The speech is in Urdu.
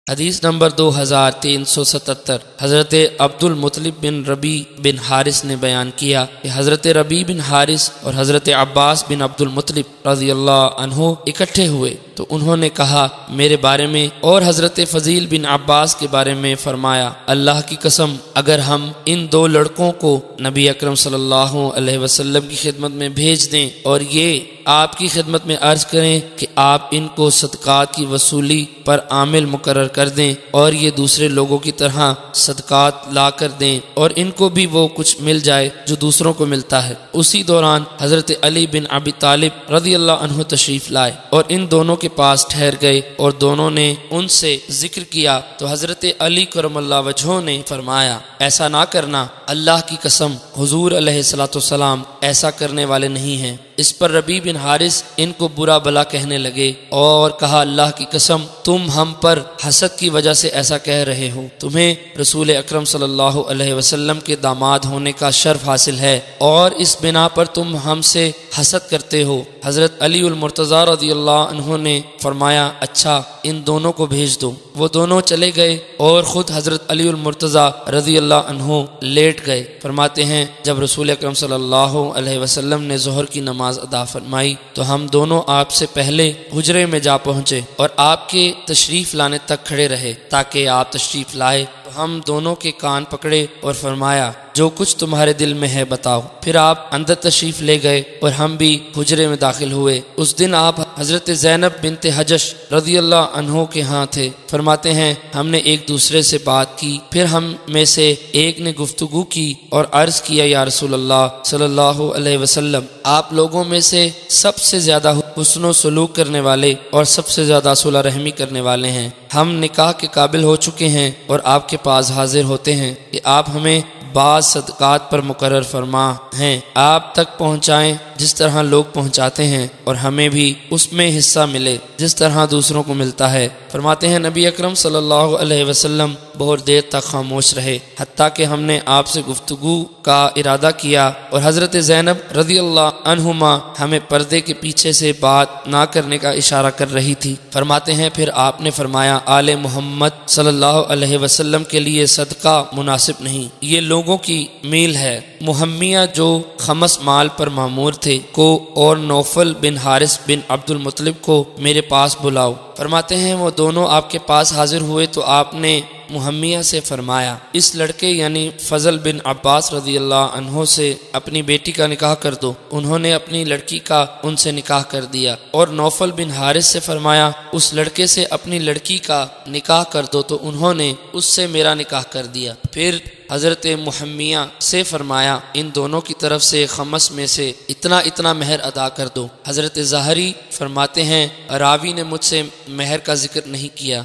حدیث نمبر 2377 حضرت عبد المطلب بن ربی بن حارث نے بیان کیا کہ حضرت ربی بن حارث اور حضرت عباس بن عبد المطلب رضی اللہ عنہ اکٹھے ہوئے تو انہوں نے کہا میرے بارے میں اور حضرت فضیل بن عباس کے بارے میں فرمایا، اللہ کی قسم اگر ہم ان دو لڑکوں کو نبی اکرم صلی اللہ علیہ وسلم کی خدمت میں بھیج دیں اور یہ آپ کی خدمت میں عرض کریں کہ آپ ان کو صدقات کی وصولی پر عامل مقرر کر دیں اور یہ دوسرے لوگوں کی طرح صدقات لا کر دیں اور ان کو بھی وہ کچھ مل جائے جو دوسروں کو ملتا ہے۔ اسی دوران حضرت علی بن ابی طالب رضی اللہ عنہ تشریف لائے اور ان دونوں کے پاس ٹھہر گئے اور دونوں نے ان سے ذکر کیا تو حضرت علی کرم اللہ وجہہ نے فرمایا ایسا نہ کرنا، اللہ کی قسم حضور علیہ الصلوۃ والسلام ایسا کرنے والے نہیں ہیں۔ اس پر ربی بن حارث ان کو برا بلا کہنے لگے اور کہا اللہ کی قسم تم ہم پر حسد کی وجہ سے ایسا کہہ رہے ہو، تمہیں رسول اکرم صلی اللہ علیہ وسلم کے داماد ہونے کا شرف حاصل ہے اور اس بنا پر تم ہم سے حسد کرتے ہو۔ حضرت علی المرتضیٰ رضی اللہ عنہ نے فرمایا اچھا ان دونوں کو بھیج دو۔ وہ دونوں چلے گئے اور خود حضرت علی المرتضیٰ رضی اللہ عنہ لیٹ گئے۔ فرماتے ہیں جب رسول اکرم صلی اللہ علیہ وسلم نے ظہر کی نماز ادا فرمائی تو ہم دونوں آپ سے پہلے حجرے میں جا پہنچے اور آپ کے تشریف لانے تک کھڑے رہے تاکہ آپ تشریف لائے تو ہم دونوں کے کان پکڑے اور فرمایا جو کچھ تمہارے دل میں ہے بتاؤ۔ پھر آپ اندر تشریف لے گئے اور ہم بھی حجرے میں داخل ہوئے۔ اس دن آپ حضرت زینب بنت حجش رضی اللہ عنہ کے ہاں تھے۔ فرماتے ہیں ہم نے ایک دوسرے سے بات کی، پھر ہم میں سے ایک نے گفتگو کی اور عرض کیا یا رسول اللہ صلی اللہ علیہ وسلم آپ لوگوں میں سے سب سے زیادہ حسن و سلوک کرنے والے اور سب سے زیادہ صلح رحمی کرنے والے ہیں۔ ہم نکاح کے قابل ہو چکے ہیں اور آپ کے پاس حاضر ہوتے ہیں کہ آپ ہمیں بعض صدقات پر مقرر فرما ہیں، آپ تک پہنچائیں جس طرح لوگ پہنچاتے ہیں اور ہمیں بھی اس میں حصہ ملے جس طرح دوسروں کو ملتا ہے۔ فرماتے ہیں نبی اکرم صلی اللہ علیہ وسلم بہت دیر تک خاموش رہے حتیٰ کہ ہم نے آپ سے گفتگو کا ارادہ کیا اور حضرت زینب رضی اللہ عنہما ہمیں پردے کے پیچھے سے بات نہ کرنے کا اشارہ کر رہی تھی۔ فرماتے ہیں پھر آپ نے فرمایا آل محمد صلی اللہ علیہ وسلم کے لیے صدقہ مناسب نہیں، یہ لوگوں کی میل ہے۔ محمیہ جو خمس مال پر معمور تھے کو اور نوفل بن حارث بن عبد المطلب کو میرے پاس بلاؤ۔ فرماتے ہیں وہ دونوں آپ کے پاس حاضر ہوئے تو آپ نے محمیہ سے فرمایا اس لڑکے یعنی فضل بن عباس رضی اللہ عنہ سے اپنی بیٹی کا نکاح کر دو۔ انہوں نے اپنی لڑکی کا ان سے نکاح کر دیا۔ اور نوفل بن حارث سے فرمایا اس لڑکے سے اپنی لڑکی کا نکاح کر دو، تو انہوں نے اس سے میرا نکاح کر دیا۔ پھر حضرت محمیہ سے فرمایا ان دونوں کی طرف سے خمس میں سے اتنا مہر ادا کر دو۔ حضرت ظاہری فرماتے ہیں راوی نے مجھ سے مہر کا ذکر نہیں کیا۔